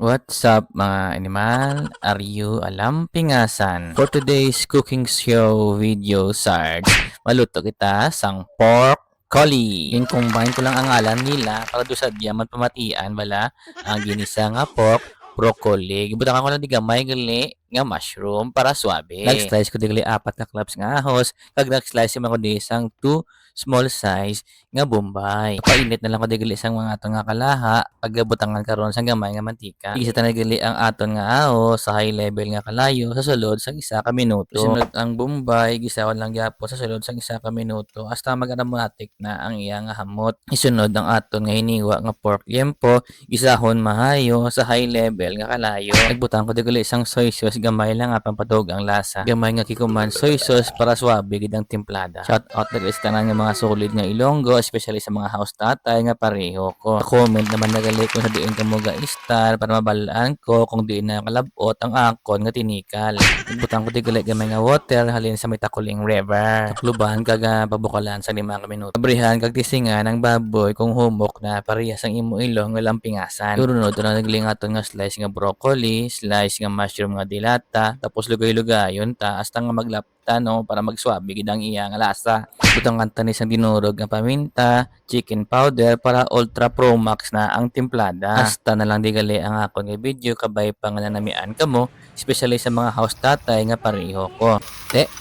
What's up mga animal? Are you alam pingasan? For today's cooking show video Sarge, maluto kita sang pork collie. Yung combine ko lang ang ngalan nila para do sa diyaman pamatian bala ang ginisa nga pork broccoli. Gibutangan ko lang di gamay gali nga mushroom para swabe. Nag-slice ko di gali 4 ka clubs nga ahos, kag nag-slice man ko di isang 2 small size nga bombay. Painit na lang ko digali sang mga aton nga kalaha pagbutangan karon sang gamay nga mantika. Isa ta nagali ang aton nga ahos sa high level nga kalayo sa sulod sang 1 ka minuto. Sunod ang bombay gisawan lang gyapon sa sulod sang 1 ka minuto hasta mag-aromatic na ang iya nga hamot. Isunod ang aton nga hiniwa nga pork liempo gisahon mahayo sa high level nga kalayo. Nagbutang ko digali isang soy sauce gamay lang nga pampadog ang lasa. Gamay nga kikuman soy sauce para swabe gid ang timplada. Shout out na sa tanan nga mga solid nga Ilonggo, especially sa mga house tatay nga pareho ko. Comment naman nagali kung sa diin ka mo ga-star para mabalaan ko kung diin na kalabot ang akon nga tinikal. Butang ko digali gamay nga water halin sa may Takuling River. Takluban kag pabukalan sa 5 ka minuto. Abrihan kag tisingan ang baboy kung humok na parehas ang imo ilong nga lampingasan. Turunod na naglingaton nga slice nga broccoli, slice nga mushroom nga dilata, tapos lugay-lugayon ta hasta nga maglapta no para magswabe gid ang iya nga lasa. Butang kanta ni sang dinurog nga paminta, chicken powder para ultra pro max na ang timplada. Hasta na lang digali ang akon nga video kabay pa nga nanamian kamo, especially sa mga house tatay nga pareho ko.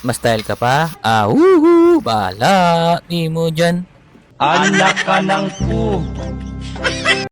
Mas style ka pa? Woohoo! Bala! Di mo dyan. Anak ka ng pu.